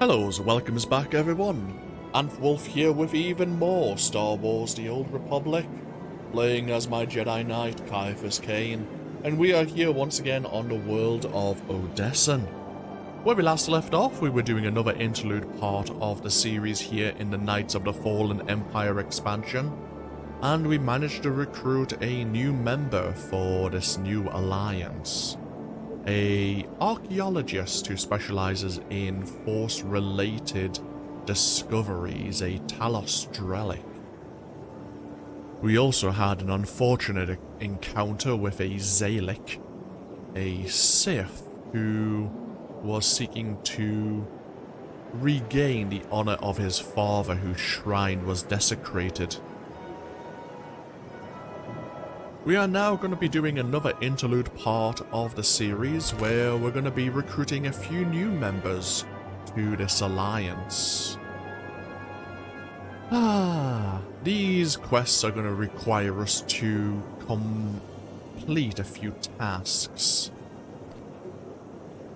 Hellos, welcomes back everyone. Antwolf here with even more Star Wars The Old Republic, playing as my Jedi Knight, Ciaphas Cain, and we are here once again on the world of Odessen. Where we last left off, we were doing another interlude part of the series here in the Knights of the Fallen Empire expansion, and we managed to recruit a new member for this new alliance. A archaeologist who specializes in Force-related discoveries, a Talos Drelic. We also had an unfortunate encounter with a Zalic, a Sith who was seeking to regain the honor of his father whose shrine was desecrated. We are now going to be doing another interlude part of the series where we're going to be recruiting a few new members to this alliance. These quests are going to require us to complete a few tasks.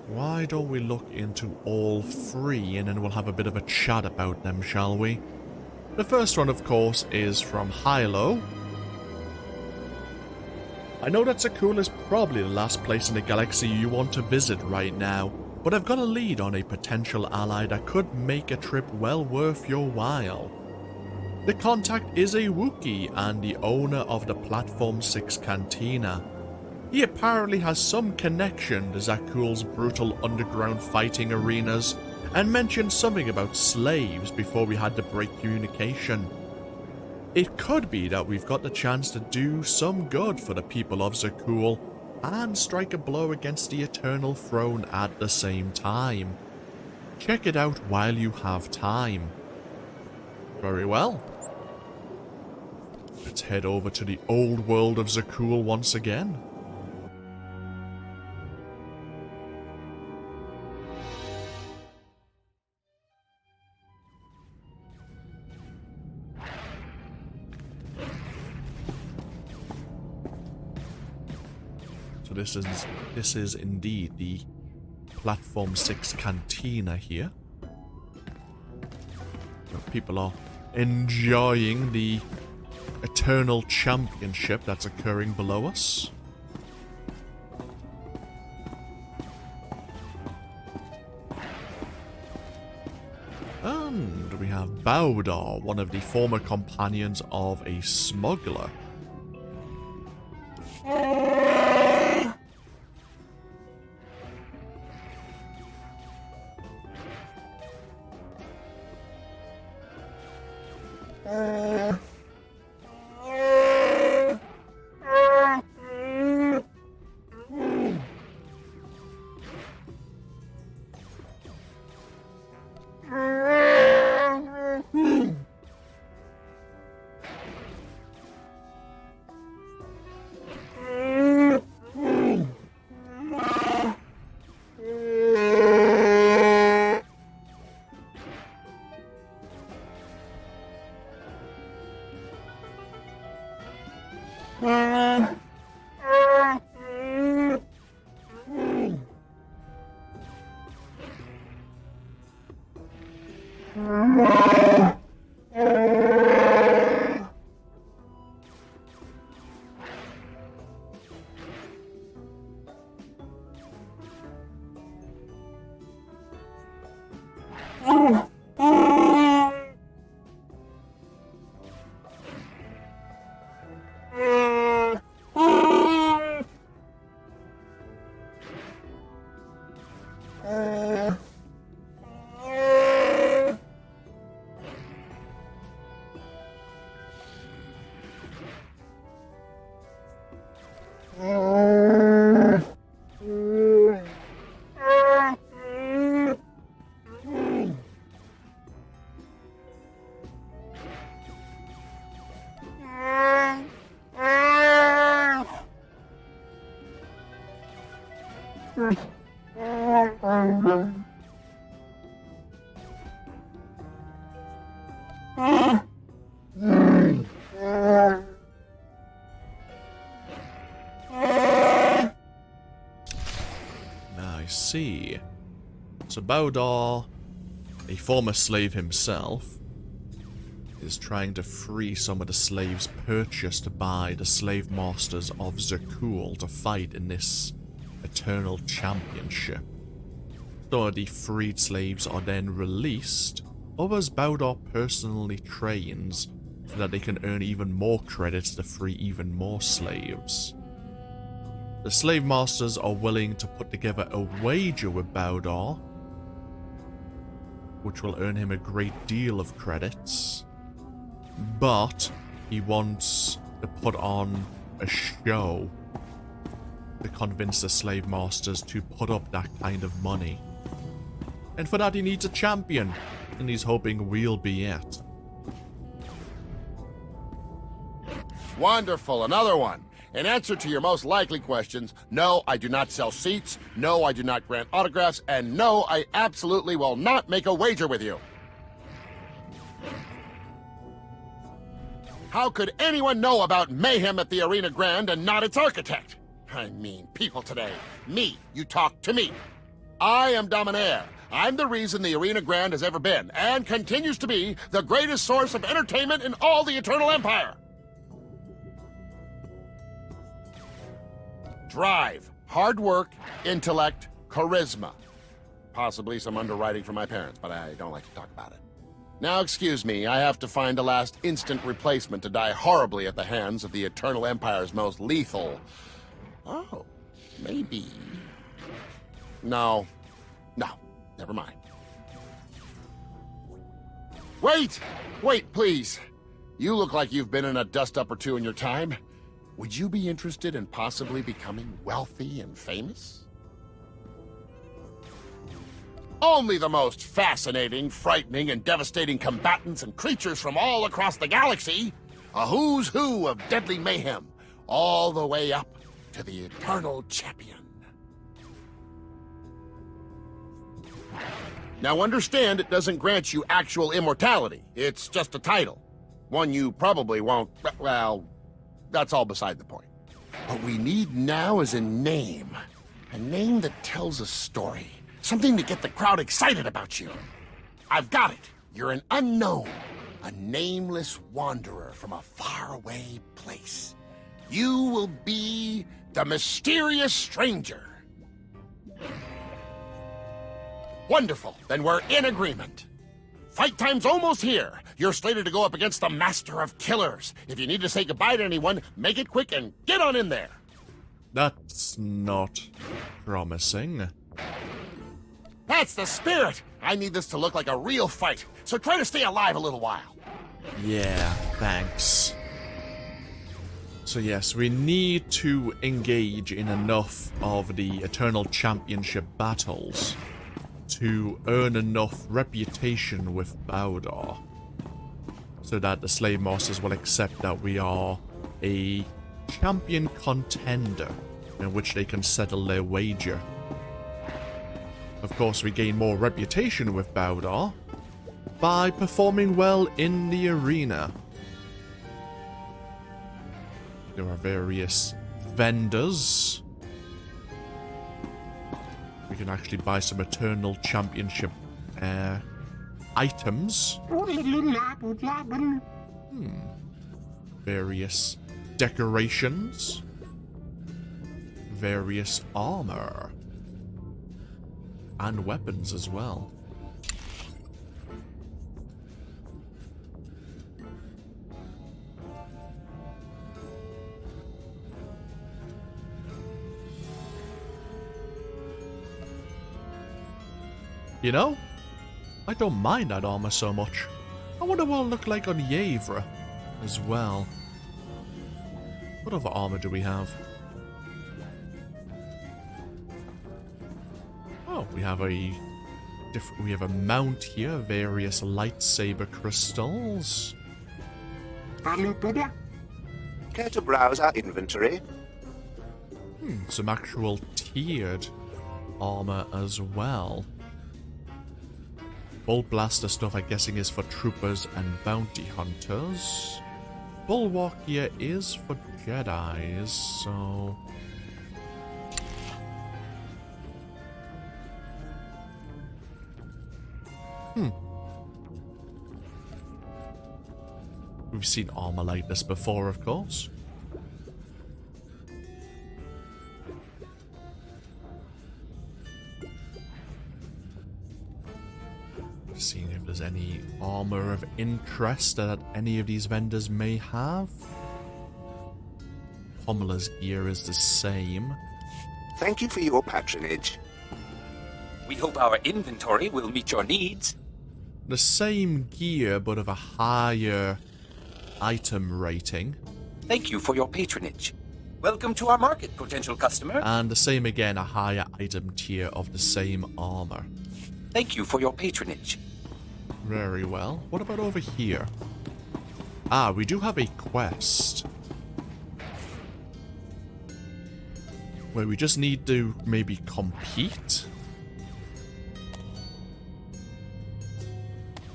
Why don't we look into all three and then we'll have a bit of a chat about them, shall we? The first one, of course, is from Hilo. I know that Zakul is probably the last place in the galaxy you want to visit right now, but I've got a lead on a potential ally that could make a trip well worth your while. The contact is a Wookiee and the owner of the Platform 6 Cantina. He apparently has some connection to Zakul's brutal underground fighting arenas, and mentioned something about slaves before we had to break communication. It could be that we've got the chance to do some good for the people of Zakul and strike a blow against the Eternal Throne at the same time. Check it out while you have time. Very well. Let's head over to the old world of Zakul once again. So this is indeed the Platform 6 Cantina here. People are enjoying the Eternal Championship that's occurring below us. And we have Baudar, one of the former companions of a smuggler. See. So Baudar a former slave himself, is trying to free some of the slaves purchased by the slave masters of Zakul to fight in this eternal championship. Some of the freed slaves are then released. Others Bowdor personally trains so that they can earn even more credits to free even more slaves. The slave masters are willing to put together a wager with Bowdor, which will earn him a great deal of credits, but he wants to put on a show to convince the slave masters to put up that kind of money. And for that he needs a champion, and he's hoping we'll be it. Wonderful, another one. In answer to your most likely questions, no, I do not sell seats, no, I do not grant autographs, and no, I absolutely will not make a wager with you. How could anyone know about mayhem at the Arena Grand and not its architect? I mean, people today. Me, you talk to me. I am Dominaire. I'm the reason the Arena Grand has ever been, and continues to be, the greatest source of entertainment in all the Eternal Empire. Drive, hard work, intellect, charisma. Possibly some underwriting from my parents, but I don't like to talk about it. Now, excuse me, I have to find a last instant replacement to die horribly at the hands of the Eternal Empire's most lethal... Oh, maybe... No, never mind. Wait, please. You look like you've been in a dust-up or two in your time. Would you be interested in possibly becoming wealthy and famous? Only the most fascinating, frightening, and devastating combatants and creatures from all across the galaxy. A who's who of deadly mayhem, all the way up to the Eternal Champion. Now understand, it doesn't grant you actual immortality. It's just a title. One you probably won't... well, that's all beside the point. What we need now is a name. A name that tells a story. Something to get the crowd excited about you. I've got it. You're an unknown. A nameless wanderer from a faraway place. You will be the mysterious stranger. Wonderful. Then we're in agreement. Fight time's almost here. You're slated to go up against the Master of Killers. If you need to say goodbye to anyone, make it quick and get on in there. That's not promising. That's the spirit. I need this to look like a real fight, so try to stay alive a little while. Yeah, thanks. So yes, we need to engage in enough of the Eternal Championship battles to earn enough reputation with Bowdor, so that the Slave Masters will accept that we are a champion contender in which they can settle their wager. Of course, we gain more reputation with Bowdor by performing well in the arena. There are various vendors. We can actually buy some Eternal Championship items. Various decorations. Various armor. And weapons as well. You know, I don't mind that armor so much. I wonder what it'll look like on Yavra as well. What other armor do we have? Oh, we have a mount here, various lightsaber crystals. Care to browse our inventory? Some actual tiered armor as well. Bolt blaster stuff, I'm guessing, is for troopers and bounty hunters. Bulwark here is for Jedis, so... We've seen armor like this before, of course. Seeing if there's any armor of interest that any of these vendors may have. Pomela's gear is the same. Thank you for your patronage. We hope our inventory will meet your needs. The same gear, but of a higher item rating. Thank you for your patronage. Welcome to our market, potential customer. And the same again, a higher item tier of the same armor. Thank you for your patronage. Very well. What about over here? Ah, we do have a quest. Where we just need to maybe compete.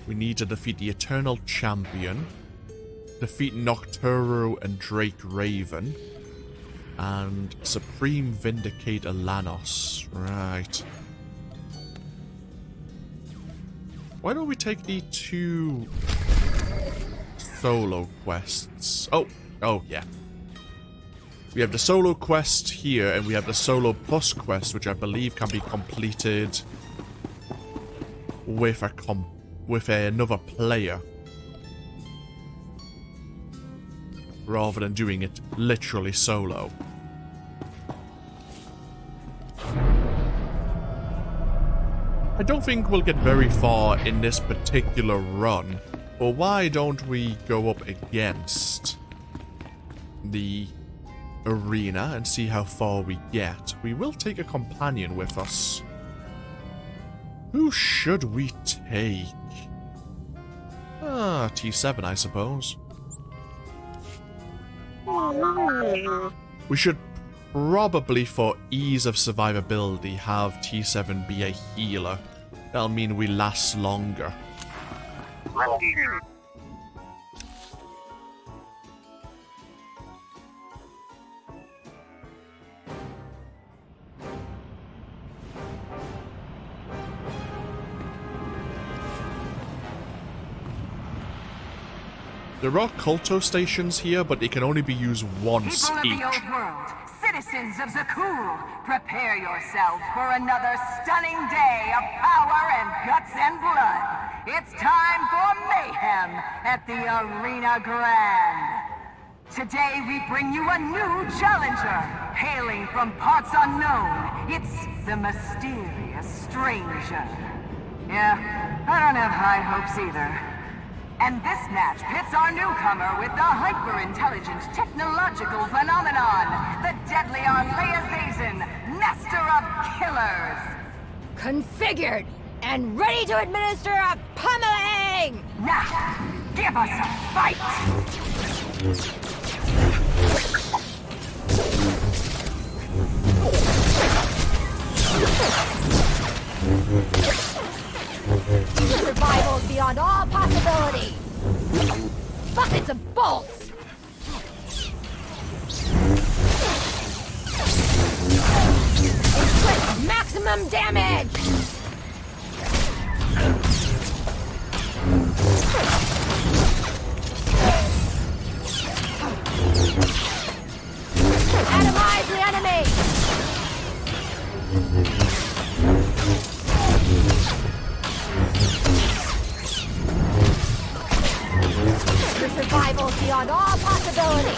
We need to defeat the Eternal Champion. Defeat Nocturo and Drake Raven. And Supreme Vindicator Lanos. Right. Why don't we take the 2 solo quests? Oh, yeah. We have the solo quest here, and we have the solo plus quest, which I believe can be completed with another player, rather than doing it literally solo. I don't think we'll get very far in this particular run, but why don't we go up against the arena and see how far we get? We will take a companion with us. Who should we take? Ah, T7, I suppose. We should probably, for ease of survivability, have T7 be a healer. That'll mean we last longer. There are culto stations here, but they can only be used once People of each. the old world, citizens of Zakul, prepare yourselves for another stunning day of power and guts and blood. It's time for mayhem at the Arena Grand. Today we bring you a new challenger, hailing from parts unknown. It's the mysterious stranger. Yeah, I don't have high hopes either. And this match pits our newcomer with the hyper-intelligent technological phenomenon, the deadly Arleazazin, master of killers! Configured and ready to administer a pummeling! Now, give us a fight! Survival is beyond all possibility! Buckets of bolts! Inflict maximum damage! Atomize the enemy! Your survival is beyond all possibility!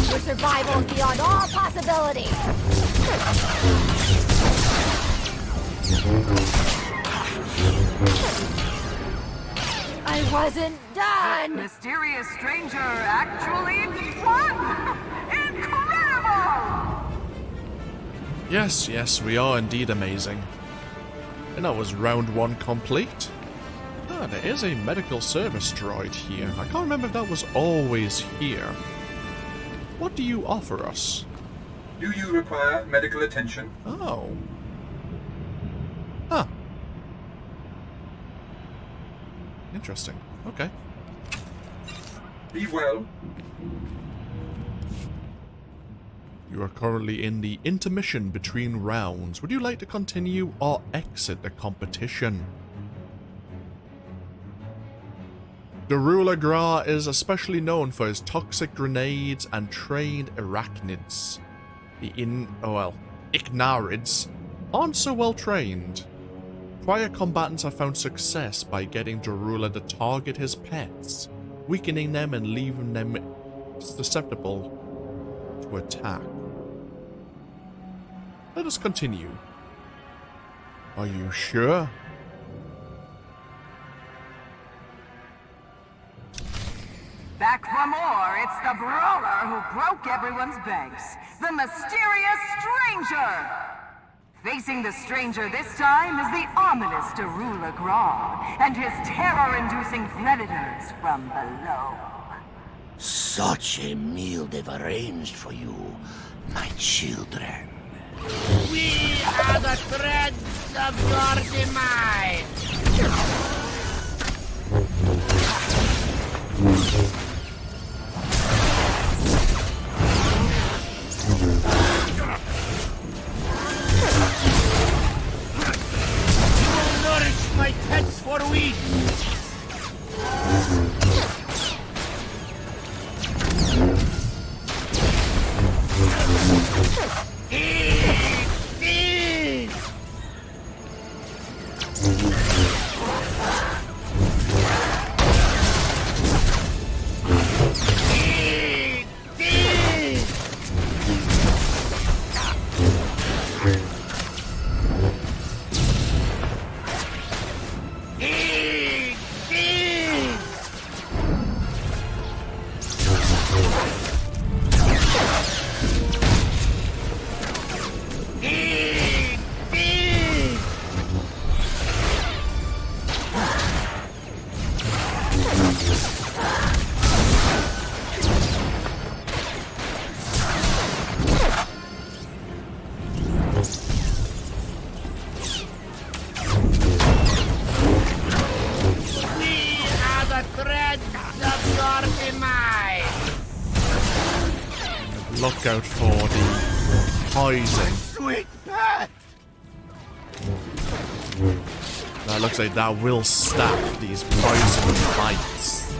Your survival is beyond all possibility! I wasn't done! Mysterious stranger actually won! Incredible! Yes, we are indeed amazing. And that was round 1 complete. Ah, there is a medical service droid here. I can't remember if that was always here. What do you offer us? Do you require medical attention? Oh. Huh. Interesting. Okay. Be well. You are currently in the intermission between rounds. Would you like to continue or exit the competition? The ruler Gra is especially known for his toxic grenades and trained arachnids. The Ignarids aren't so well trained. Prior combatants have found success by getting Darula to target his pets, weakening them and leaving them susceptible to attack. Let us continue. Are you sure? Back for more, it's the brawler who broke everyone's banks, the mysterious stranger! Facing the stranger this time is the ominous Darula Gra and his terror-inducing predators from below. Such a meal they've arranged for you, my children. We are the threads of your demise! My pets for weeks. Eat these. Eat these. Look out for the poison. Sweet pet. That looks like that will stop these poison bites.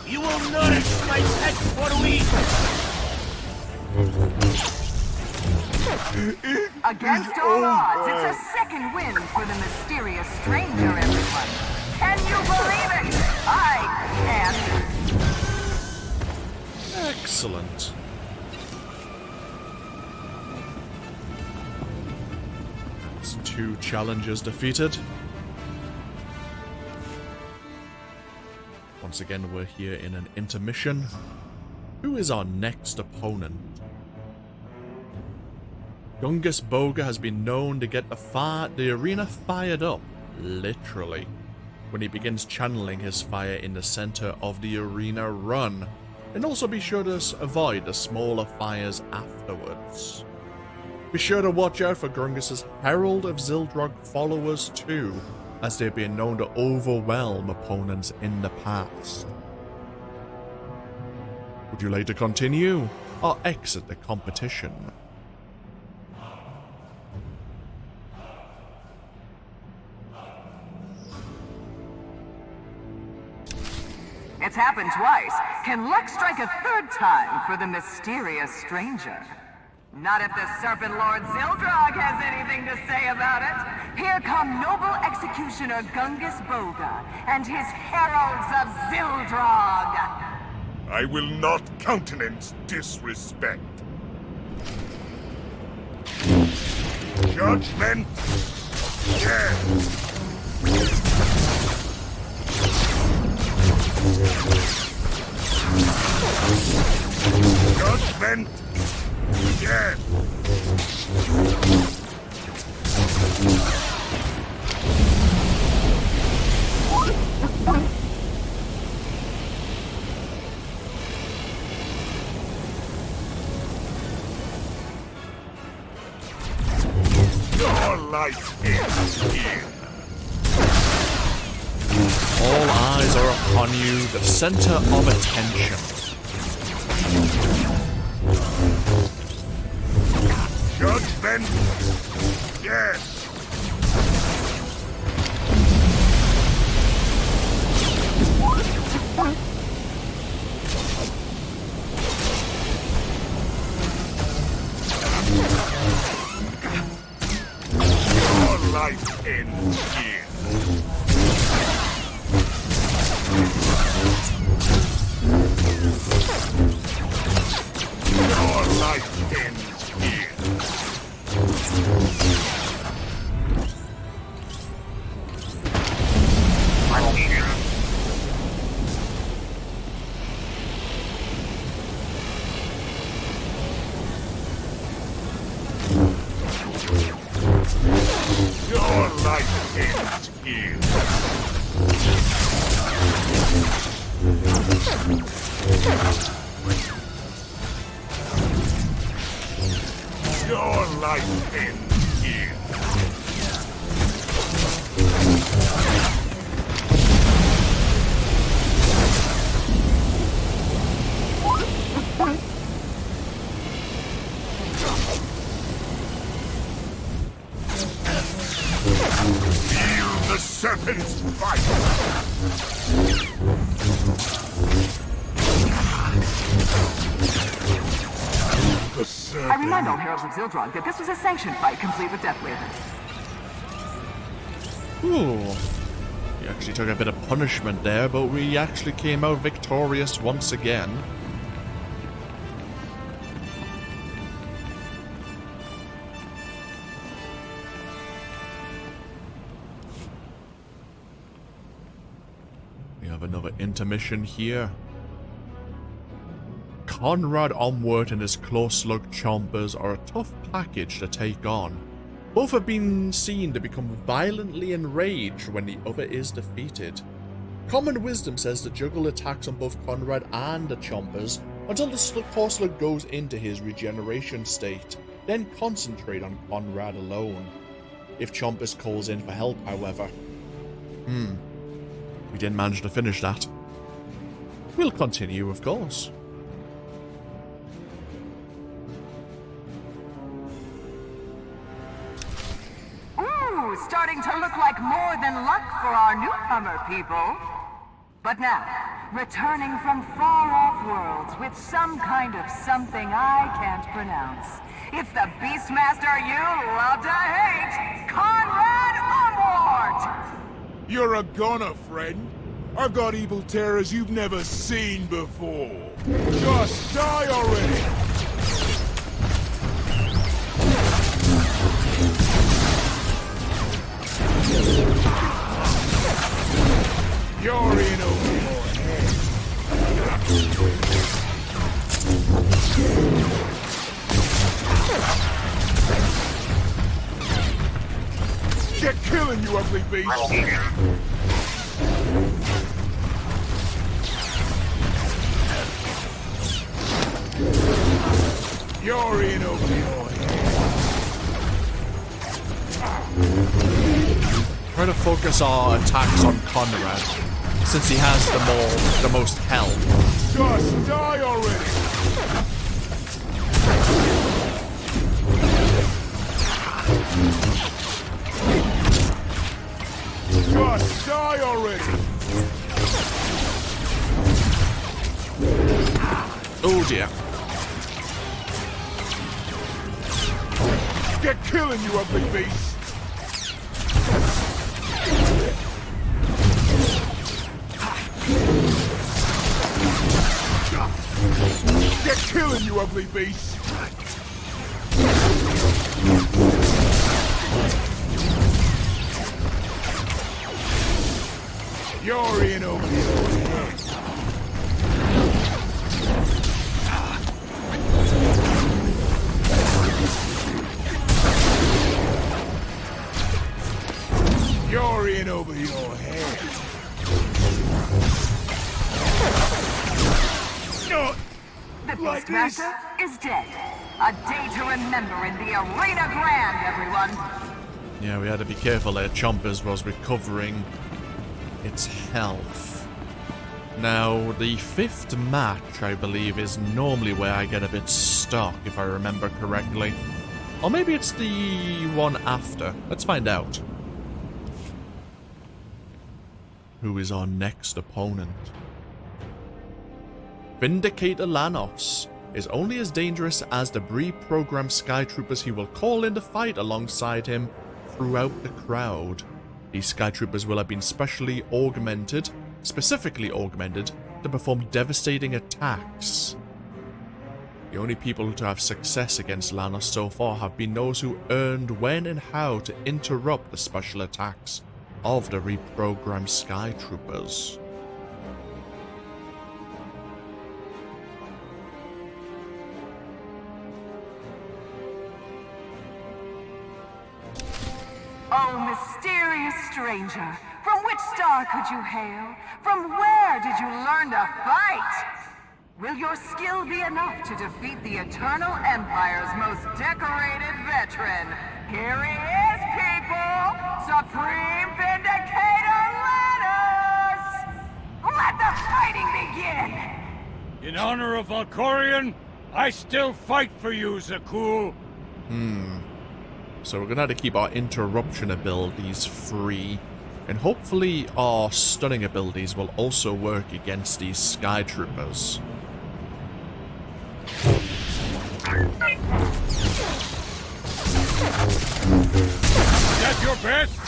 You will nourish my pets for weeks. Against all odds, it's a second win for the mysterious stranger, everyone. Can you believe it? I can. Excellent. That's 2 challengers defeated. Once again, we're here in an intermission. Who is our next opponent? Gungus Boga has been known to get the arena fired up, literally, when he begins channeling his fire in the center of the arena run, and also be sure to avoid the smaller fires afterwards. Be sure to watch out for Grungus's Herald of Zildrog followers too, as they've been known to overwhelm opponents in the past. Would you like to continue, or exit the competition? It's happened twice. Can luck strike a third time for the mysterious stranger? Not if the Serpent Lord Zildrog has anything to say about it. Here come noble executioner Gungus Boga and his heralds of Zildrog. I will not countenance disrespect. Judgment. Yes. Judgment. Yes. life ends here. All eyes are upon you, the center of attention. Judgment. Yes. Your life ends here. Your life ends here. Your life ends here. Your life ends here. Feel the serpent's bite. I remind all heralds of Zildron that this was a sanctioned fight complete with death wavers. Ooh. We actually took a bit of punishment there, but we actually came out victorious once again. We have another intermission here. Conrad Onward and his close-slug chompers are a tough package to take on. Both have been seen to become violently enraged when the other is defeated. Common wisdom says to juggle attacks on both Conrad and the chompers until the core-slug goes into his regeneration state, then concentrate on Conrad alone. If Chompers calls in for help, however. We didn't manage to finish that. We'll continue, of course. Starting to look like more than luck for our newcomer, people. But now, returning from far-off worlds with some kind of something I can't pronounce. It's the Beastmaster you love to hate, Conrad Onward! You're a goner, friend. I've got evil terrors you've never seen before. Just die already! You're in over your head. Get killing, you ugly beast! You're in over your head. Try to focus our attacks on Conrad, since he has the most health. Just die already! Just die already! Oh dear. Get killing, you ugly beast! Get killing, you ugly beast! You're in over your head. You're in over your head. The Beastmaster is dead. A day to remember in the Arena Grand, everyone. Yeah, we had to be careful there. Chompers was recovering its health. Now, the 5th match, I believe, is normally where I get a bit stuck, if I remember correctly. Or maybe it's the one after. Let's find out. Who is our next opponent? Vindicator Lanos is only as dangerous as the pre-programmed Skytroopers he will call in to fight alongside him throughout the crowd. These Skytroopers will have been specifically augmented to perform devastating attacks. The only people to have success against Lanos so far have been those who learned when and how to interrupt the special attacks of the reprogrammed Skytroopers. Oh, mysterious stranger, from which star could you hail? From where did you learn to fight? Will your skill be enough to defeat the Eternal Empire's most decorated veteran? Here he is, people! Supreme Vindicator Lanos! Let the fighting begin! In honor of Valkorion, I still fight for you, Zakul. So we're gonna have to keep our interruption abilities free. And hopefully our stunning abilities will also work against these Skytroopers. Is that your best?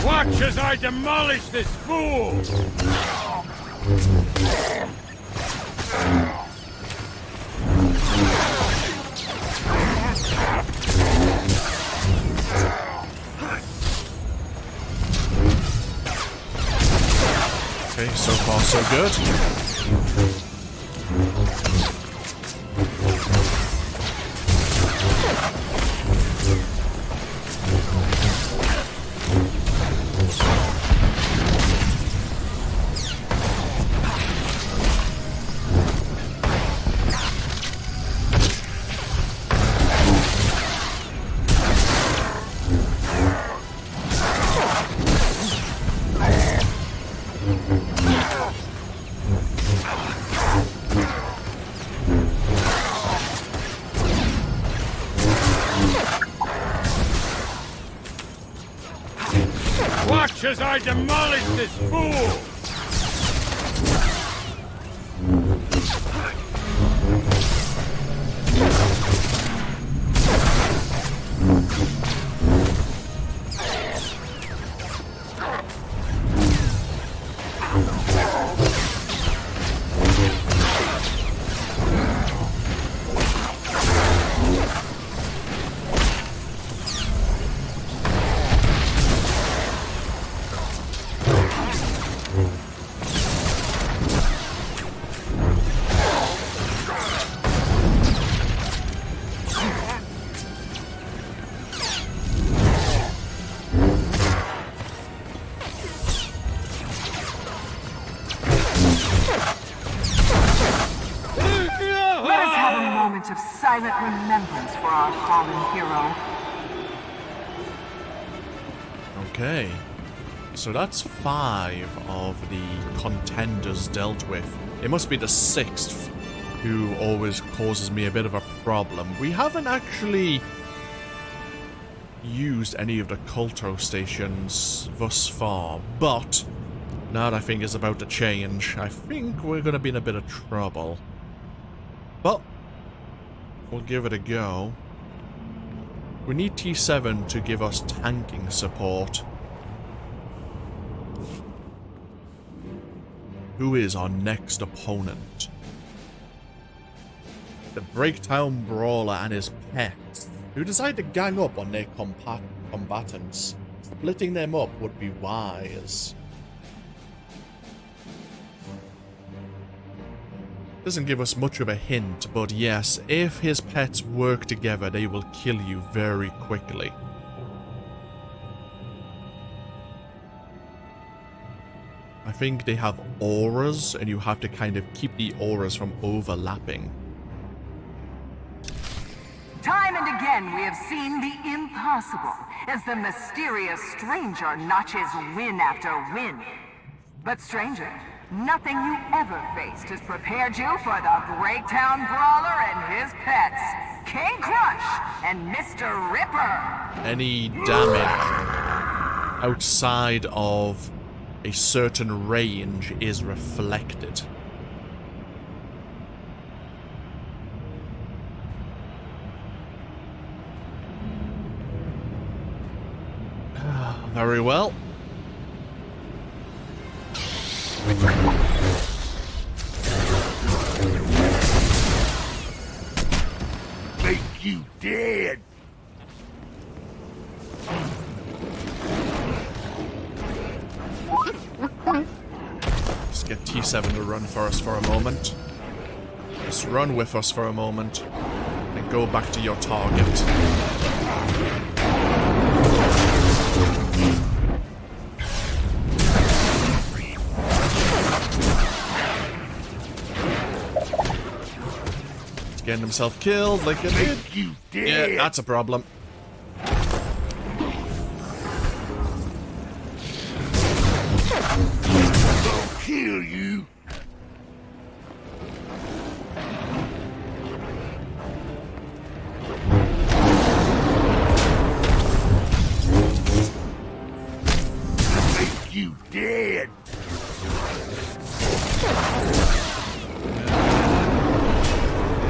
Watch as I demolish this fool! Okay, so far so good. Watch as I demolish this fool! Of silent remembrance for our fallen hero. Okay. So that's 5 of the contenders dealt with. It must be the 6th who always causes me a bit of a problem. We haven't actually used any of the culto stations thus far, but now that I think it's about to change, I think we're going to be in a bit of trouble. But we'll give it a go. We need T7 to give us tanking support. Who is our next opponent? The Breaktown Brawler and his pets, who decide to gang up on their combatants. Splitting them up would be wise. Doesn't give us much of a hint, but yes, if his pets work together, they will kill you very quickly. I think they have auras, and you have to kind of keep the auras from overlapping. Time and again we have seen the impossible as the mysterious stranger notches win after win. But stranger, nothing you ever faced has prepared you for the Breaktown Brawler and his pets, King Crush and Mr. Ripper. Any damage outside of a certain range is reflected. Very well. Make you dead! Just get T7 to run for us for a moment. Just run with us for a moment. And go back to your target. Getting himself killed like a did. Yeah, that's a problem. I'll kill you. Make you dead.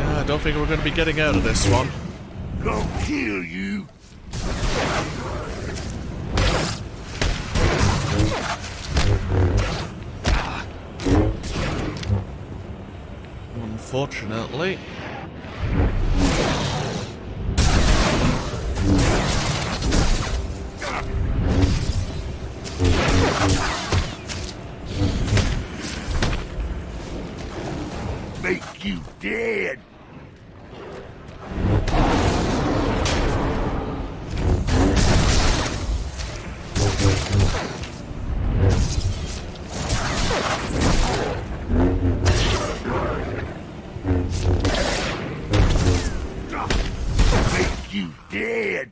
I don't think we're going to be getting out of this one. I'll kill you. Unfortunately. Make you dead. Make you dead.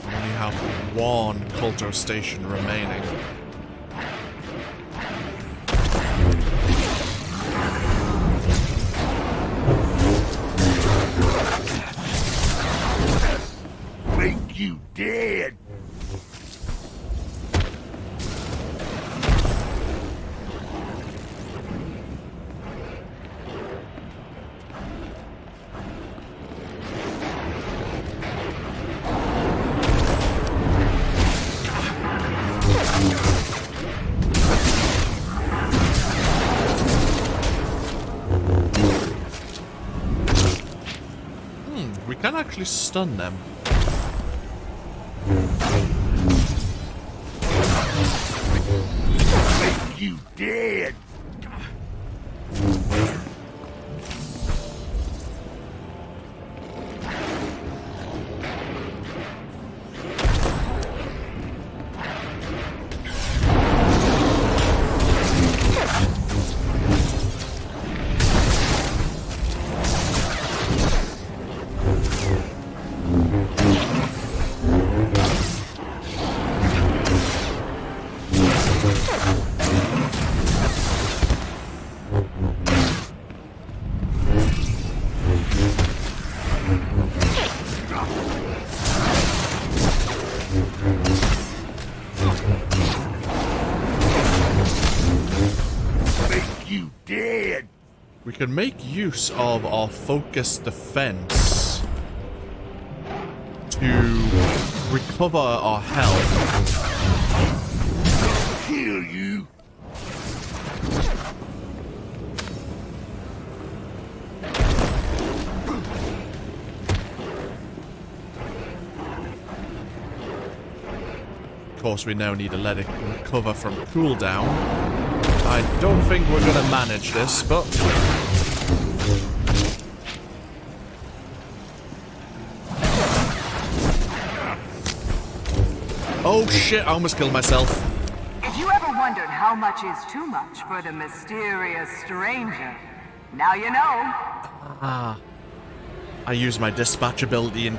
We only have one culto station remaining. Make you dead. We can actually stun them. Make you dead. you dead. We can make use of our focused defense to recover our health. Kill you. Of course, we now need to let it recover from cooldown. I don't think we're gonna manage this, but... Oh shit, I almost killed myself. If you ever wondered how much is too much for the mysterious stranger, now you know. I used my dispatch ability and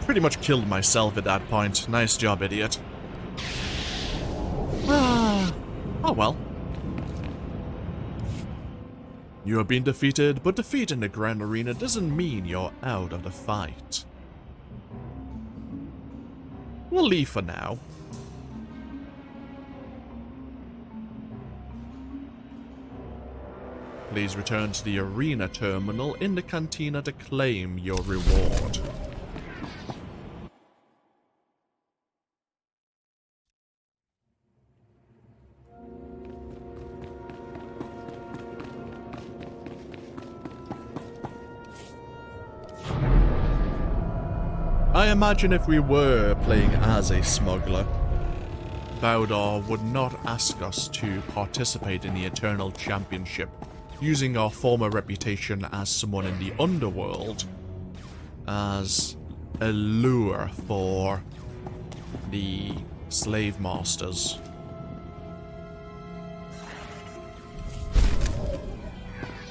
pretty much killed myself at that point. Nice job, idiot. Oh well. You have been defeated, but defeat in the Grand Arena doesn't mean you're out of the fight. We'll leave for now. Please return to the arena terminal in the cantina to claim your reward. I imagine if we were playing as a smuggler, SWTOR would not ask us to participate in the Eternal Championship, using our former reputation as someone in the underworld as a lure for the slave masters.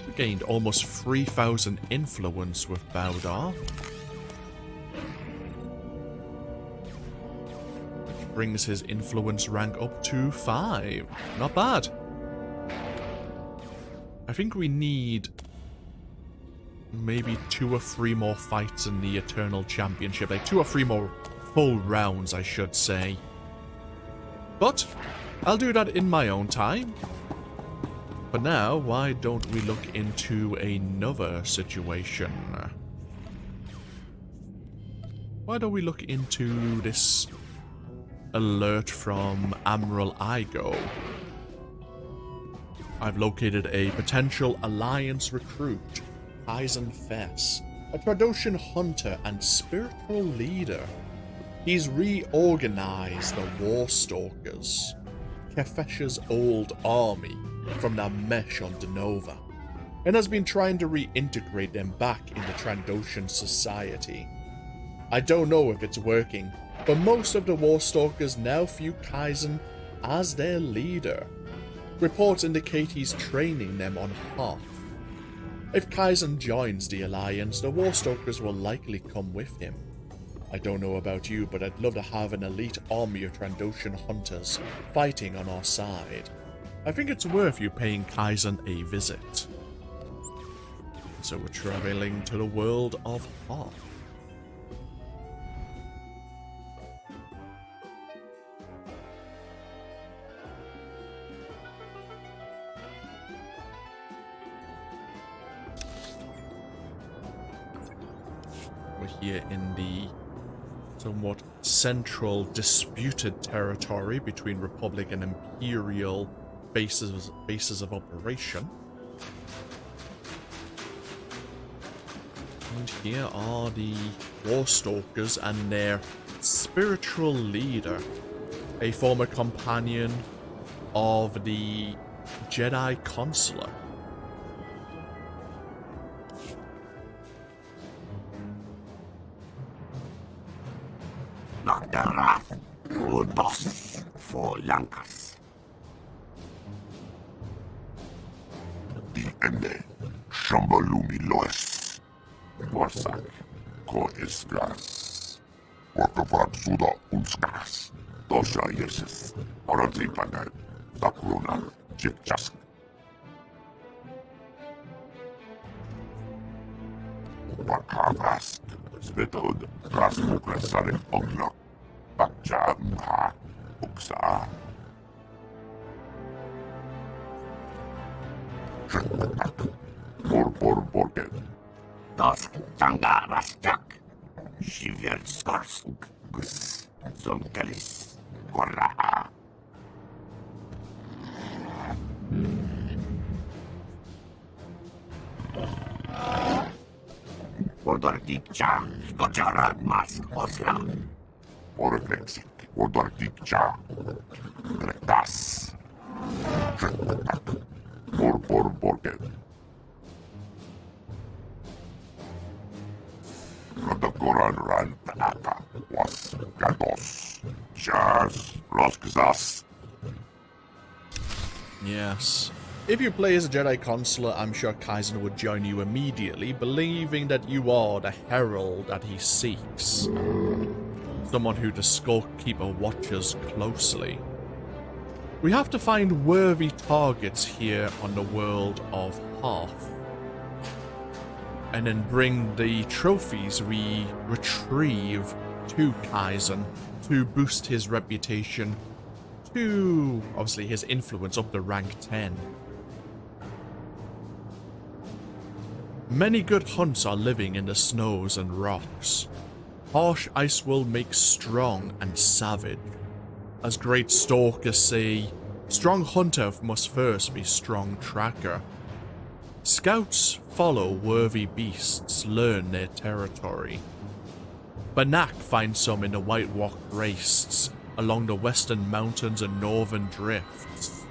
We gained almost 3,000 influence with SWTOR. Brings his influence rank up to 5. Not bad. I think we need maybe 2 or 3 more fights in the Eternal Championship. Like 2 or 3 more full rounds, I should say. But I'll do that in my own time. But now, why don't we look into another situation? Why don't we look into this alert from Admiral Igo? I've located a potential Alliance recruit, Tython Fess, a Trandoshan hunter and spiritual leader. He's reorganized the Warstalkers, Ciaphas' old army, from their mesh on Denova, and has been trying to reintegrate them back into Trandoshan society. I don't know if it's working, but most of the Warstalkers now view Tython as their leader. Reports indicate he's training them on Hoth. If Tython joins the Alliance, the Warstalkers will likely come with him. I don't know about you, but I'd love to have an elite army of Trandoshan hunters fighting on our side. I think it's worth you paying Tython a visit. So we're traveling to the world of Hoth. We're here in the somewhat central disputed territory between Republic and Imperial bases of operation. And here are the Warstalkers and their spiritual leader, a former companion of the Jedi Consular. Dr. Wrath, good boss for Lankas. Ende, Shambalumi Lois. Borsak, Ko Isgas. Wakavad Suda Unskas. Dosha Yeses. Oratripanel. Takruna, Chipchask. Wakavast. Svetod, Rasmuklasare Onglok. Bakja Mha. Uksa. Purpurburgen. Dosk Tangarastak. Shiverskars. Zonkalis. Korra. Odortikcha. Gocharat Mask Osla. Orflexik. Odortikcha. Rektas. Purpurburgen. Rodogoran Rantaka was Gatos. Chas Roskzas. Yes. If you play as a Jedi Consular, I'm sure Kaizen would join you immediately, believing that you are the herald that he seeks. Someone who the Skullkeeper watches closely. We have to find worthy targets here on the world of Hoth. And then bring the trophies we retrieve to Kaizen to boost his reputation, to obviously his influence up to rank 10. Many good hunts are living in the snows and rocks. Harsh ice will make strong and savage. As great stalkers say, strong hunter must first be strong tracker. Scouts follow worthy beasts, learn their territory. Banak finds some in the White Rock wastes, along the western mountains and northern drifts.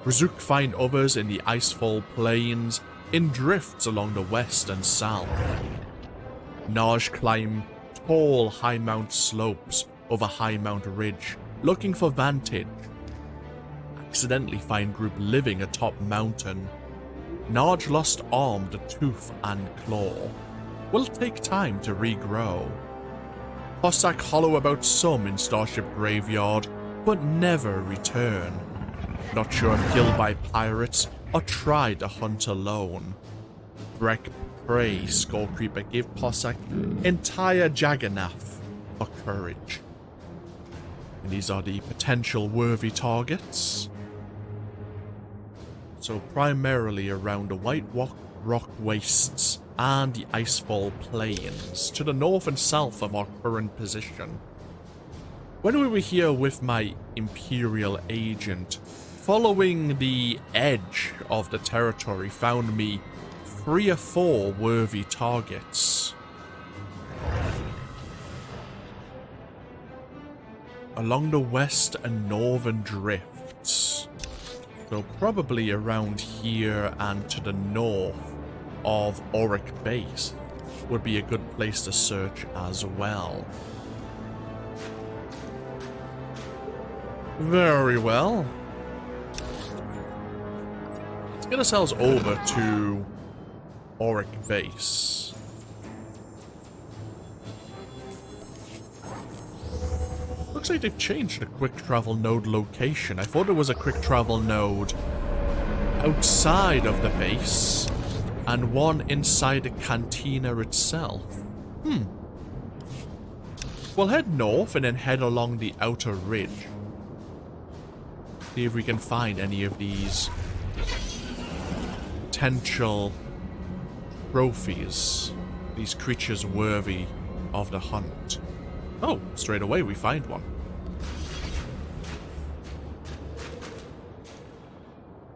Razuk find others in the icefall plains, in drifts along the west and south. Naj climb tall high mount slopes over high mount ridge, looking for vantage. Accidentally find group living atop mountain. Naj lost arm to tooth and claw. Will take time to regrow. Cossack hollow about some in Starship Graveyard, but never return. Not sure if killed by pirates or tried to hunt alone. Breck Prey Skullcreeper give Cossack entire Jagannath for courage. And these are the potential worthy targets. So primarily around the White Rock wastes and the Icefall plains, to the north and south of our current position. When we were here with my Imperial agent, following the edge of the territory found me 3 or 4 worthy targets. Along the west and northern drifts. So probably around here and to the north of Auric Base would be a good place to search as well. Very well. Let's get ourselves over to Auric Base. Looks like they've changed the quick travel node location. I thought there was a quick travel node outside of the base and one inside the cantina itself. We'll head north and then head along the outer ridge. See if we can find any of these potential trophies. These creatures worthy of the hunt. Oh, straight away we find one.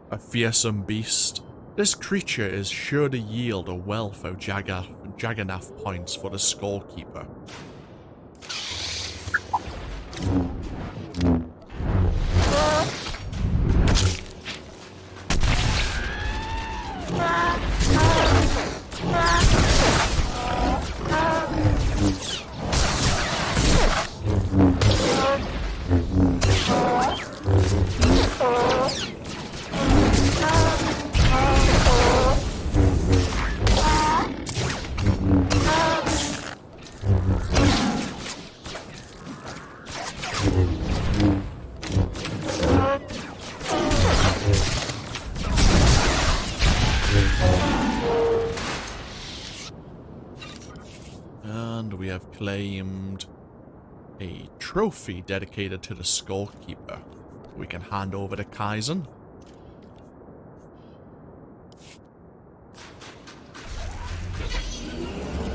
A fearsome beast. This creature is sure to yield a wealth of Jagannath points for the Skullkeeper. And we have claimed a trophy dedicated to the Skullkeeper. We can hand over to Kaizen.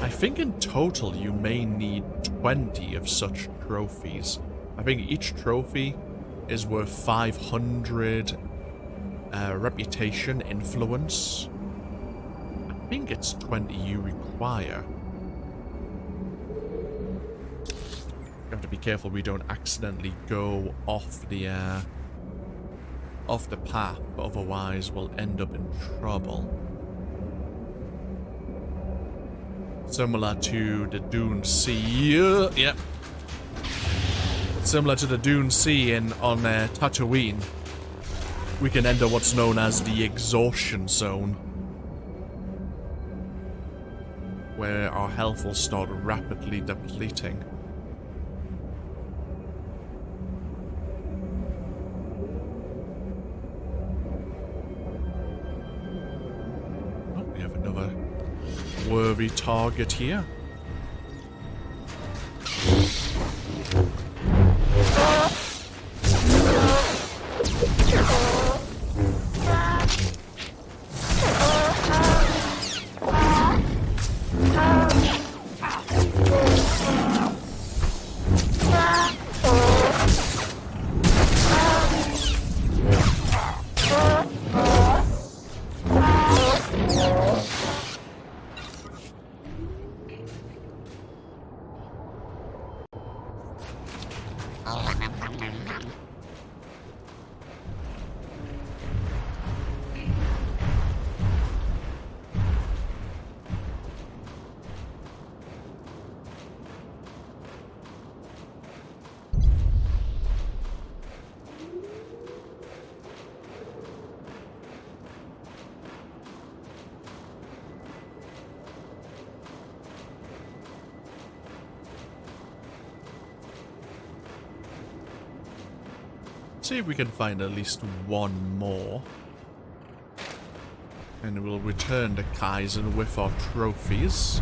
I think in total you may need 20 of such trophies. I think each trophy is worth 500 reputation influence. I think it's 20 you require. You have to be careful we don't accidentally go off the path, but otherwise we'll end up in trouble. Similar to the Dune Sea. Yep. Similar to the Dune Sea on Tatooine. We can enter what's known as the exhaustion zone, where our health will start rapidly depleting. Oh, we have another worthy target here. See if we can find at least one more. And we'll return to Kaizen with our trophies.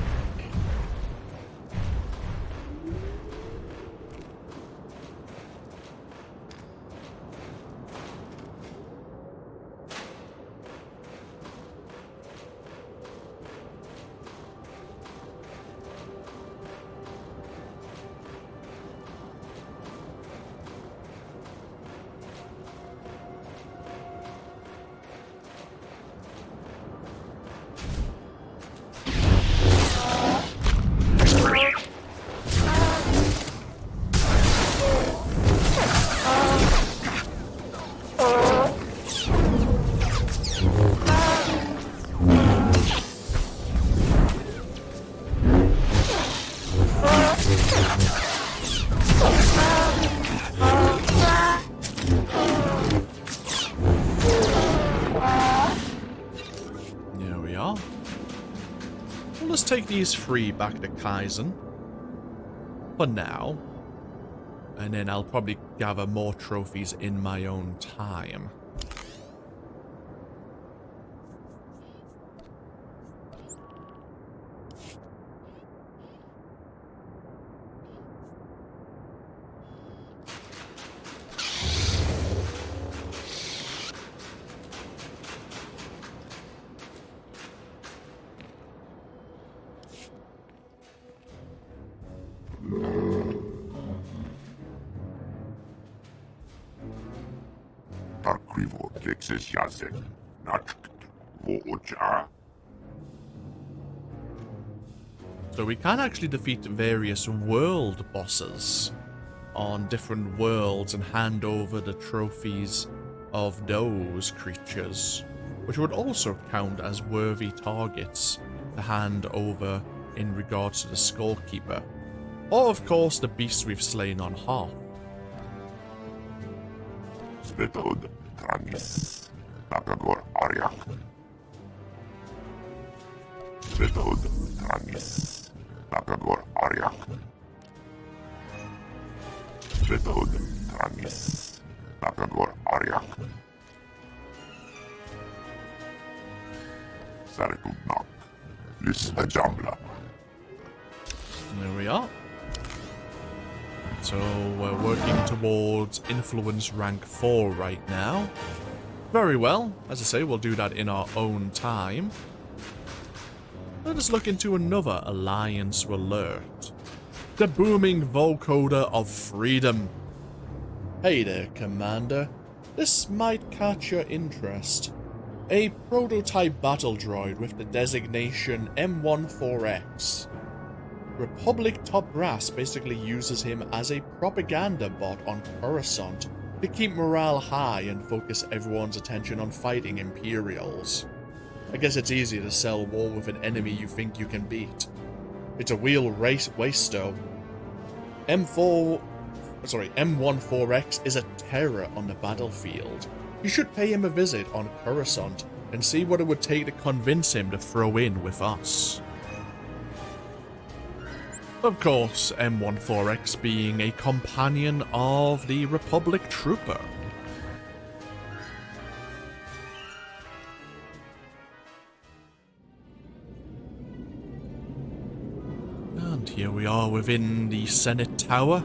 Take these 3 back to Kaizen for now, and then I'll probably gather more trophies in my own time. So we can actually defeat various world bosses on different worlds and hand over the trophies of those creatures, which would also count as worthy targets to hand over in regards to the Skullkeeper, or of course the beasts we've slain on Hoth. SWTOR Trangis Nakagor Aryak. SWTOR Trangis Nakagor Aryak. SWTOR Trangis Nakagor Aryak. Sarekudnak Lys Ajambla. There we are. So we're working towards influence rank 4 right now. Very well. As I say, we'll do that in our own time. Let us look into another Alliance alert. The booming vocoder of freedom. Hey there, Commander. This might catch your interest. A prototype battle droid with the designation M14X. Republic top brass basically uses him as a propaganda bot on Coruscant to keep morale high and focus everyone's attention on fighting Imperials. I guess it's easy to sell war with an enemy you think you can beat. It's a real race waster. M14X is a terror on the battlefield. You should pay him a visit on Coruscant and see what it would take to convince him to throw in with us. Of course, M14X being a companion of the Republic Trooper. And here we are within the Senate Tower.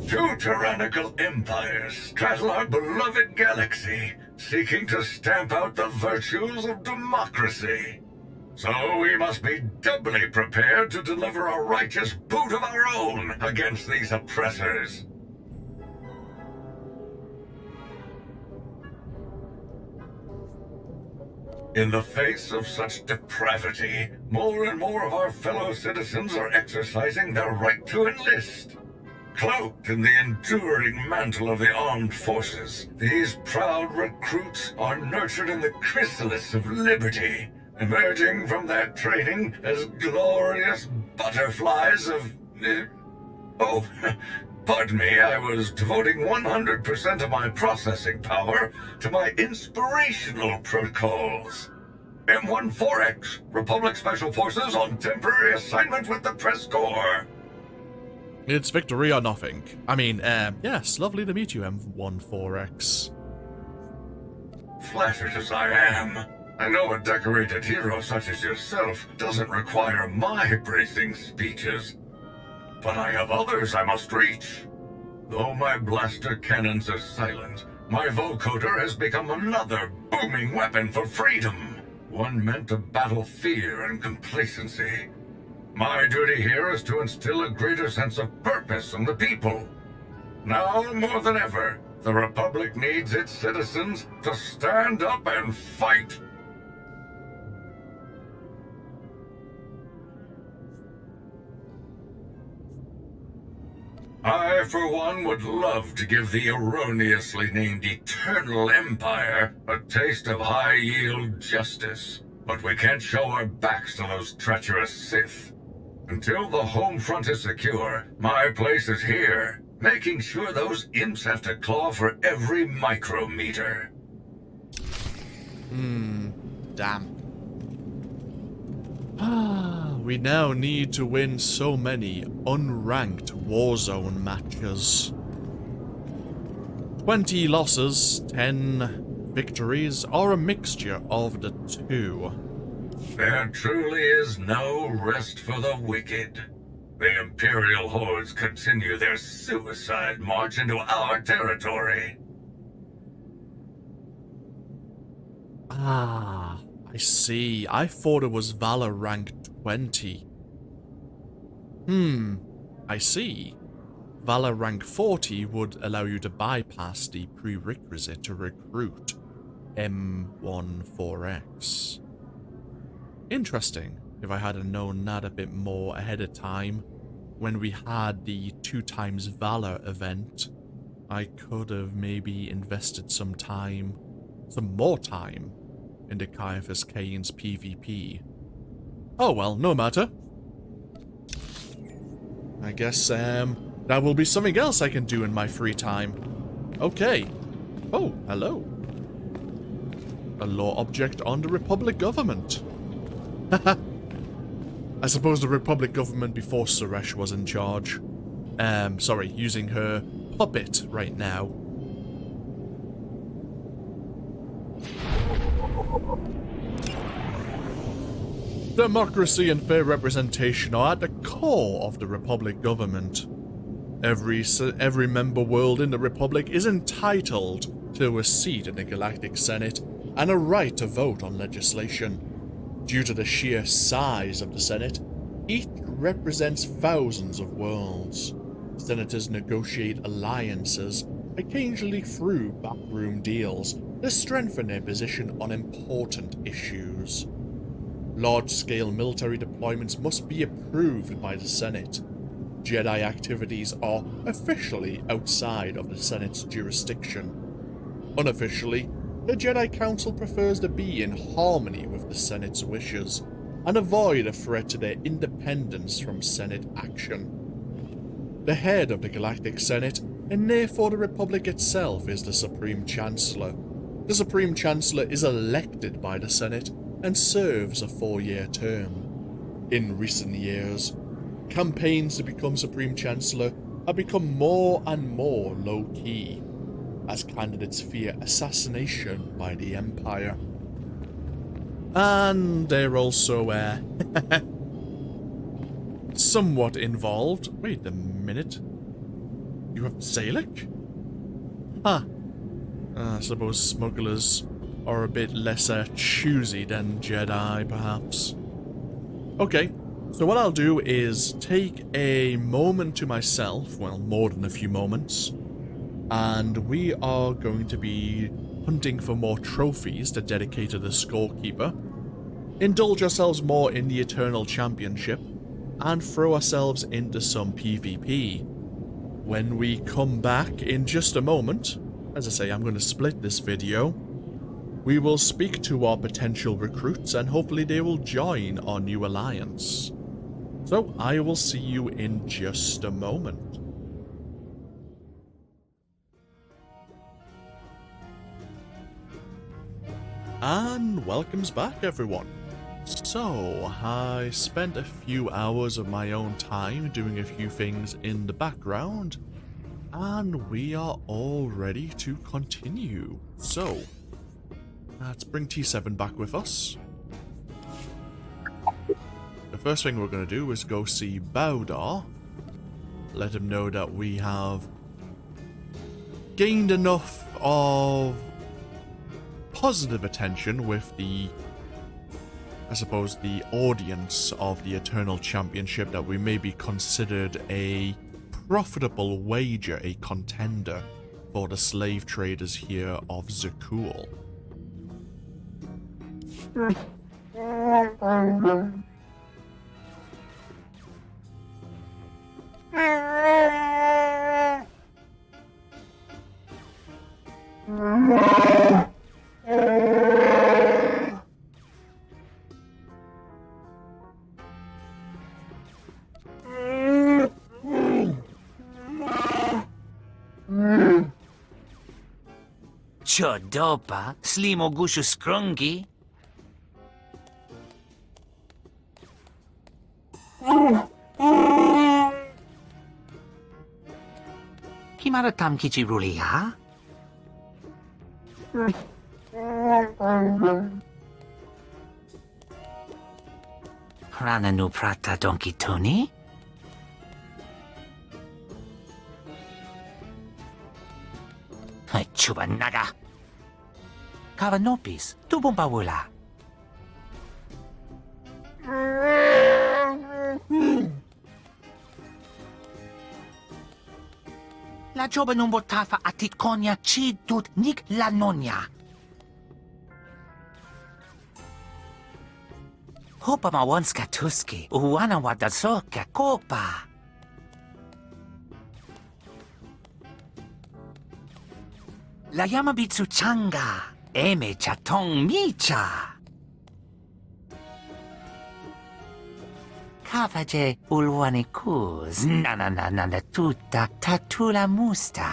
Two tyrannical empires straddle our beloved galaxy, seeking to stamp out the virtues of democracy. So we must be doubly prepared to deliver a righteous boot of our own against these oppressors. In the face of such depravity, more and more of our fellow citizens are exercising their right to enlist. Cloaked in the enduring mantle of the armed forces, these proud recruits are nurtured in the chrysalis of liberty, emerging from their training as glorious butterflies of... pardon me, I was devoting 100% of my processing power to my inspirational protocols. M14X, Republic Special Forces on temporary assignment with the Press Corps. It's victory or nothing. I mean, yes, lovely to meet you, M14X. Flattered as I am, I know a decorated hero such as yourself doesn't require my bracing speeches. But I have others I must reach. Though my blaster cannons are silent, my vocoder has become another booming weapon for freedom. One meant to battle fear and complacency. My duty here is to instill a greater sense of purpose in the people. Now more than ever, the Republic needs its citizens to stand up and fight. I, for one, would love to give the erroneously named Eternal Empire a taste of high-yield justice. But we can't show our backs to those treacherous Sith. Until the home front is secure, my place is here, making sure those imps have to claw for every micrometer. Damn. We now need to win so many unranked Warzone matches. 20 losses, 10 victories, or a mixture of the two. There truly is no rest for the wicked. The Imperial hordes continue their suicide march into our territory. Ah, I see. I thought it was Valor rank 20. I see. Valor rank 40 would allow you to bypass the prerequisite to recruit M14X. Interesting. If I had known that a bit more ahead of time, when we had the 2x Valor event, I could have maybe invested some more time, into Ciaphas Cain's PvP. Oh well, no matter. I guess, that will be something else I can do in my free time. Okay. Oh, hello. A law object on the Republic government. I suppose the Republic government before Suresh was in charge. Sorry, using her puppet right now. Democracy and fair representation are at the core of the Republic government. Every member world in the Republic is entitled to a seat in the Galactic Senate and a right to vote on legislation. Due to the sheer size of the Senate, each represents thousands of worlds. Senators negotiate alliances, occasionally through backroom deals, to strengthen their position on important issues. Large-scale military deployments must be approved by the Senate. Jedi activities are officially outside of the Senate's jurisdiction. Unofficially, the Jedi Council prefers to be in harmony with the Senate's wishes and avoid a threat to their independence from Senate action. The head of the Galactic Senate, and therefore the Republic itself, is the Supreme Chancellor. The Supreme Chancellor is elected by the Senate and serves a 4-year term. In recent years, campaigns to become Supreme Chancellor have become more and more low-key, as candidates fear assassination by the Empire. And they're also, somewhat involved. Wait a minute. You have Zalek? Huh. I suppose smugglers are a bit less choosy than Jedi, perhaps. Okay, so what I'll do is take a moment to myself, well, more than a few moments, and we are going to be hunting for more trophies to dedicate to the scorekeeper, indulge ourselves more in the Eternal Championship, and throw ourselves into some PvP. When we come back in just a moment, as I say, I'm going to split this video, we will speak to our potential recruits and hopefully they will join our new alliance. So I will see you in just a moment. And welcomes back, everyone. So, I spent a few hours of my own time doing a few things in the background, and we are all ready to continue. So, let's bring T7 back with us. The first thing we're going to do is go see Bowdar, let him know that we have gained enough of positive attention with the, I suppose, the audience of the Eternal Championship that we may be considered a profitable wager, a contender for the slave traders here of Zakul. Chodopa, slimo gushu skrungi. Kimara tam kichi rulia? Rana nu prata donki tuni? Chuba naga. Kavanopis, tubong pawula. La joba nung botafa atit konya chidut nik la nonya. Hopa mawonska tuski, uwana wadasoka kopa. La Yamabitsu changa, eme chatong micha. Kavaje ulwanikuz, nana tuta tatula musta.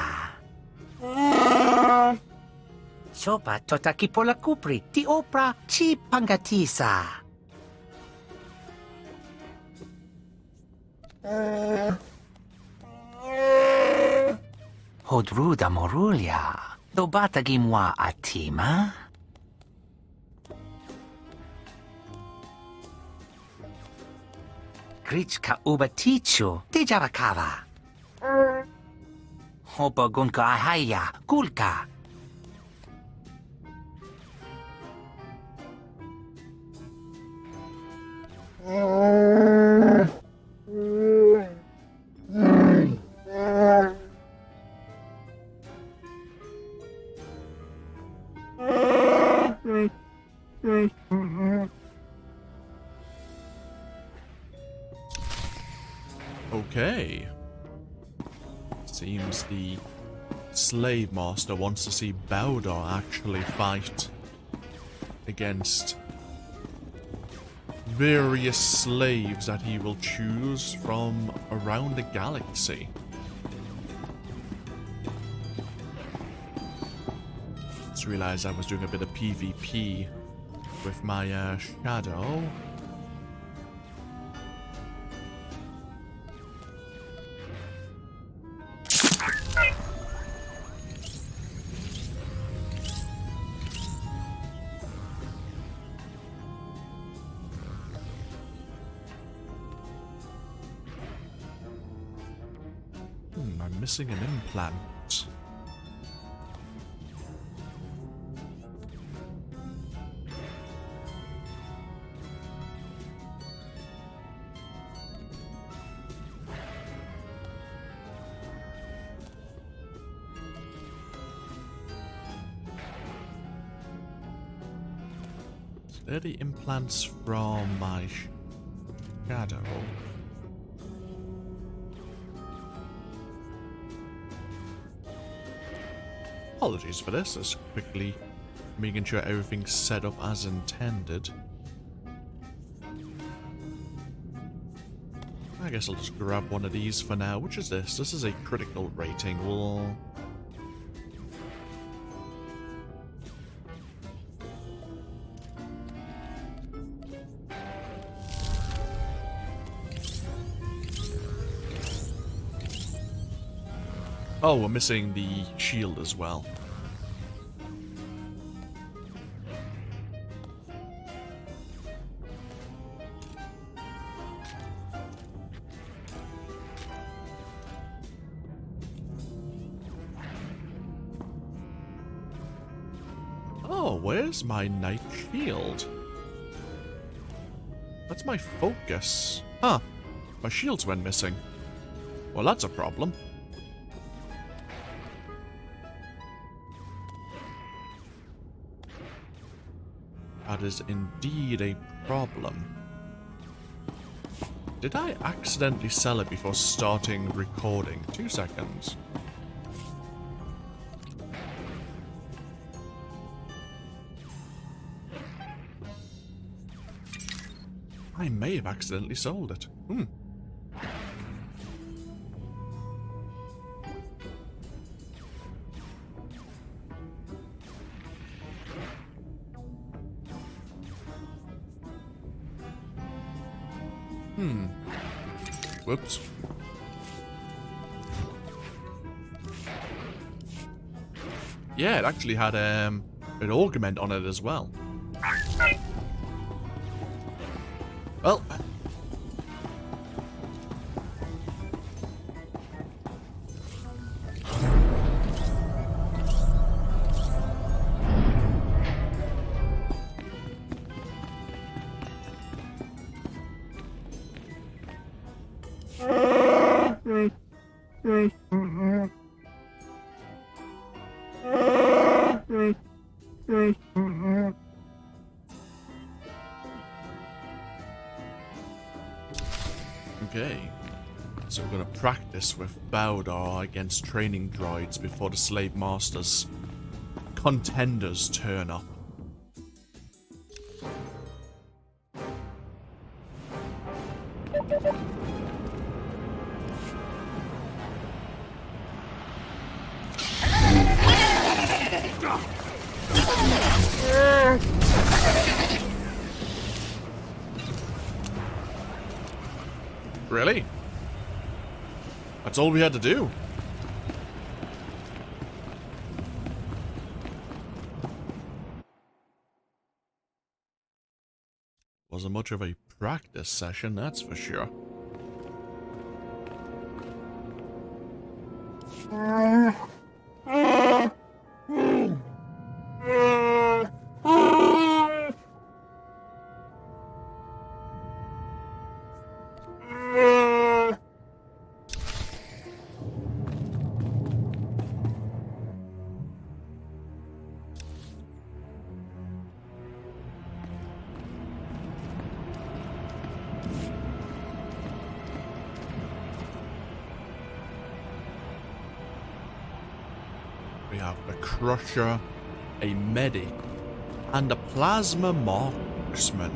Chopa totaki pola kupri, ti opra chi pangatisa. Hodruda morulia. Dobata gimwa atima? Grich ka ubatichu, te javakava. Hopa gunka ahaya, kulka. Okay. Seems the slave master wants to see Bowdar actually fight against various slaves that he will choose from around the galaxy. Just realized I was doing a bit of PvP with my shadow. I'm missing an implant. They're the implants from my shadow. Apologies for this, just quickly making sure everything's set up as intended. I guess I'll just grab one of these for now. Which is this? This is a critical rating. We'll... Oh, we're missing the shield as well. Oh, where's my knight shield? That's my focus. Huh. My shields went missing. Well, that's a problem. That is indeed a problem. Did I accidentally sell it before starting recording? 2 seconds. I may have accidentally sold it. Whoops. Yeah, it actually had an augment on it as well. Well. Okay, so we're going to practice with Bowdar against training droids before the Slave Master's contenders turn up. Really? That's all we had to do? Wasn't much of a practice session, that's for sure. We have a crusher, a medic, and a plasma marksman.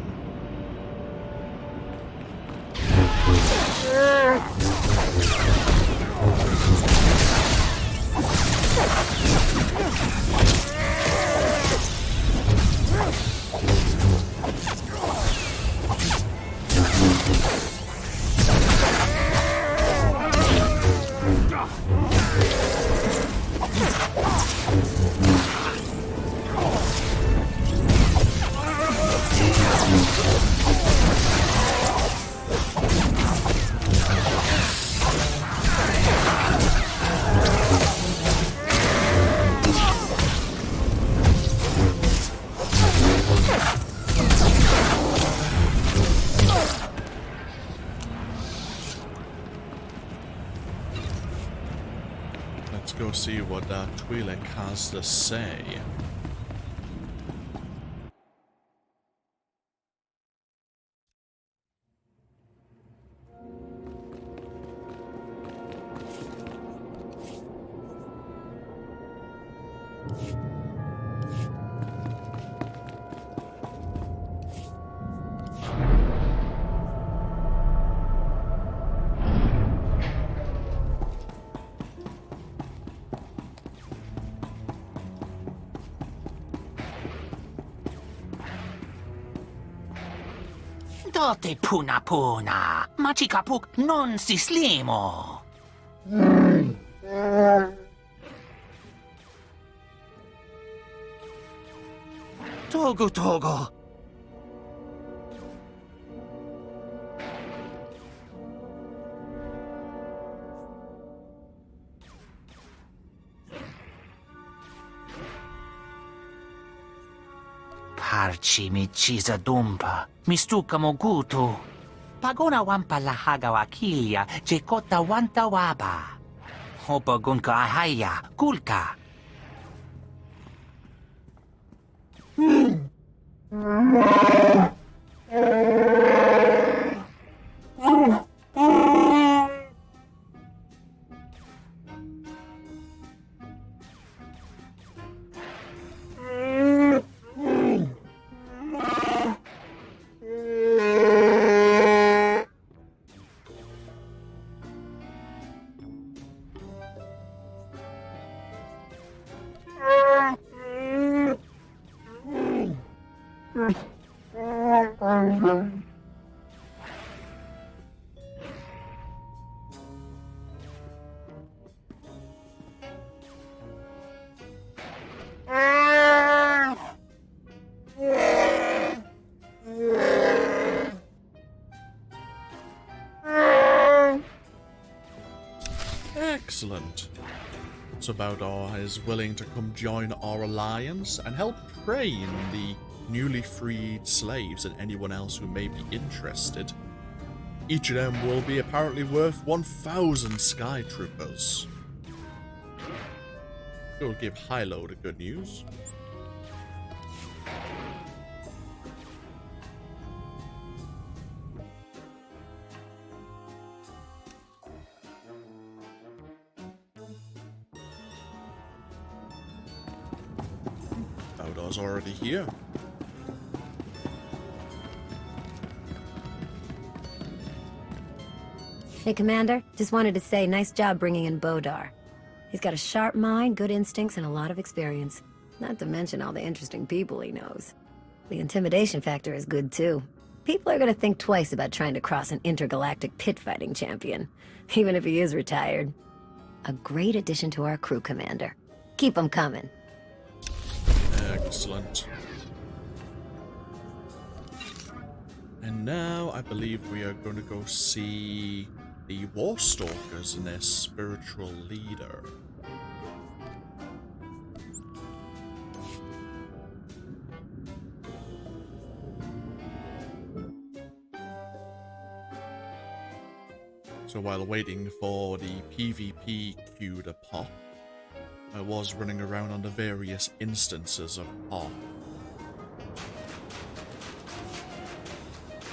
Let's go see what Twi'lek has to say. Dote puna puna, machikapuk non sislimo. Togo togo. Parchi mi chisa dumpa, mistuka mogutu. Pagona wampa lahaga wakilia, jekota wanta waba. Hopa gunka ahaya, kulka. Excellent. SWTOR is willing to come join our alliance and help train the newly freed slaves and anyone else who may be interested. Each of them will be apparently worth 1,000 sky troopers. It will give Hilo the good news. SWTOR's already here. Hey, Commander. Just wanted to say, nice job bringing in Bodar. He's got a sharp mind, good instincts, and a lot of experience. Not to mention all the interesting people he knows. The intimidation factor is good, too. People are gonna think twice about trying to cross an intergalactic pit-fighting champion, even if he is retired. A great addition to our crew, Commander. Keep them coming. Excellent. And now I believe we are going to go see the Warstalkers and their spiritual leader. So while waiting for the PvP queue to pop, I was running around on the various instances of pop,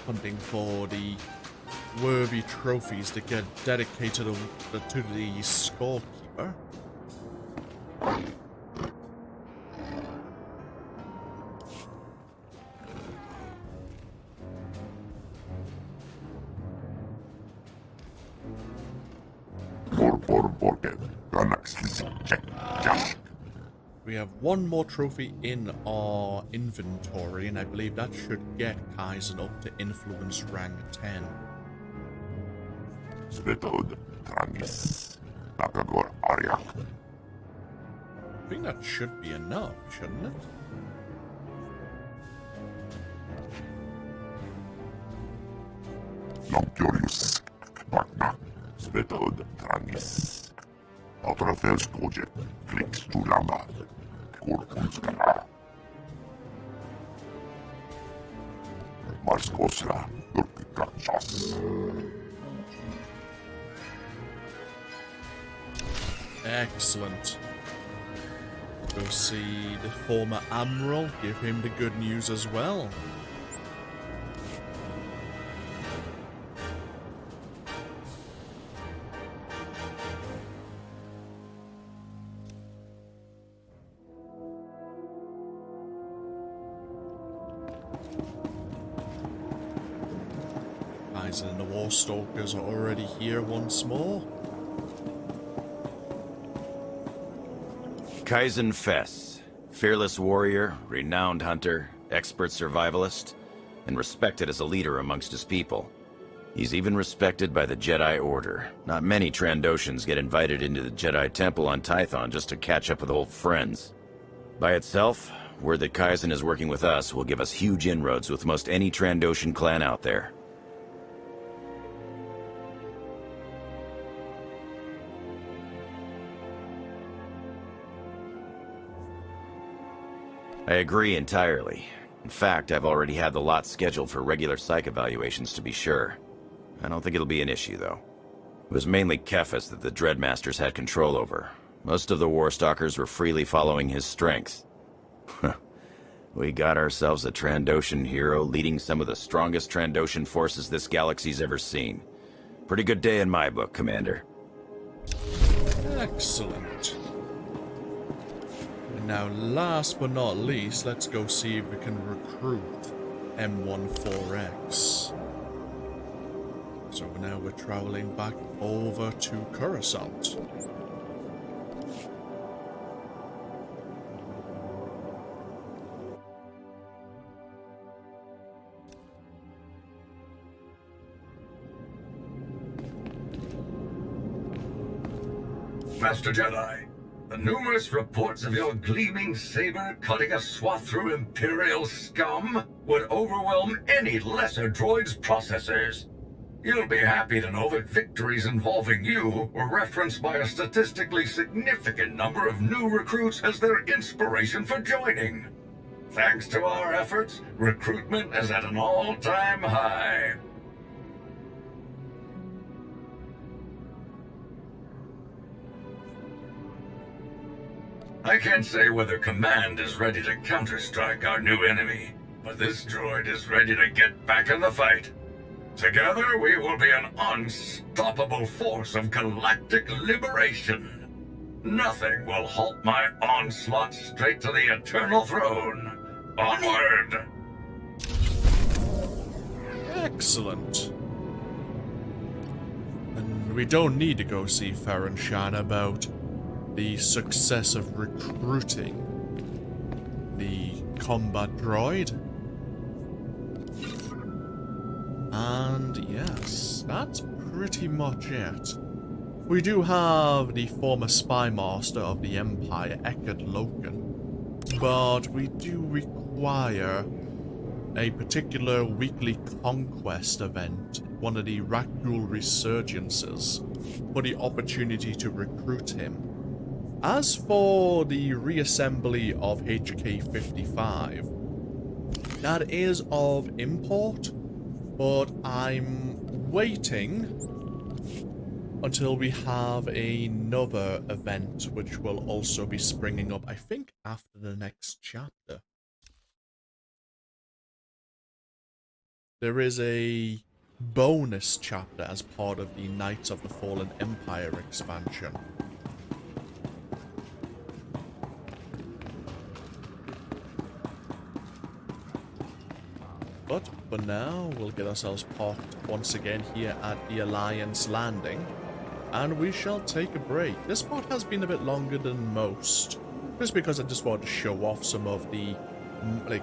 hunting for the worthy trophies to get dedicated to the scorekeeper. We have one more trophy in our inventory, and I believe that should get Kaizen up to influence rank 10. I think that should be enough, shouldn't it? Excellent. Go see the former Admiral, give him the good news as well. Kaizen and the Warstalkers are already here once more. Kaizen Fess, fearless warrior, renowned hunter, expert survivalist, and respected as a leader amongst his people. He's even respected by the Jedi Order. Not many Trandoshans get invited into the Jedi Temple on Tython just to catch up with old friends. By itself, word that Kaizen is working with us will give us huge inroads with most any Trandoshan clan out there. I agree entirely. In fact, I've already had the lot scheduled for regular psych evaluations to be sure. I don't think it'll be an issue, though. It was mainly Ciaphas that the Dreadmasters had control over. Most of the Warstalkers were freely following his strength. We got ourselves a Trandoshan hero leading some of the strongest Trandoshan forces this galaxy's ever seen. Pretty good day in my book, Commander. Excellent. And now, last but not least, let's go see if we can recruit M14X. So now we're traveling back over to Coruscant. Master Jedi, the numerous reports of your gleaming saber cutting a swath through Imperial scum would overwhelm any lesser droid's processors. You'll be happy to know that victories involving you were referenced by a statistically significant number of new recruits as their inspiration for joining. Thanks to our efforts, recruitment is at an all-time high. I can't say whether Command is ready to counter-strike our new enemy, but this droid is ready to get back in the fight. Together, we will be an unstoppable force of galactic liberation. Nothing will halt my onslaught straight to the Eternal Throne. Onward! Excellent. And we don't need to go see Farron Shan about the success of recruiting the combat droid. And yes, that's pretty much it. We do have the former spy master of the Empire, Eckard Loken, but we do require a particular weekly conquest event, one of the Rakghoul resurgences, for the opportunity to recruit him. As for the reassembly of HK-55, that is of import, but I'm waiting until we have another event which will also be springing up, I think, after the next chapter. There is a bonus chapter as part of the Knights of the Fallen Empire expansion. But for now, we'll get ourselves parked once again here at the Alliance Landing, and we shall take a break. This part has been a bit longer than most, just because I just wanted to show off some of the,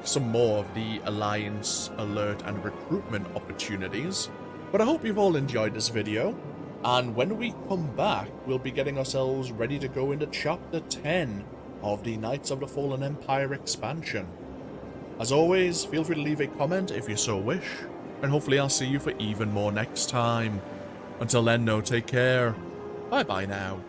some more of the Alliance alert and recruitment opportunities. But I hope you've all enjoyed this video, and when we come back, we'll be getting ourselves ready to go into Chapter 10 of the Knights of the Fallen Empire expansion. As always, feel free to leave a comment if you so wish, and hopefully I'll see you for even more next time. Until then, no, take care. Bye-bye now.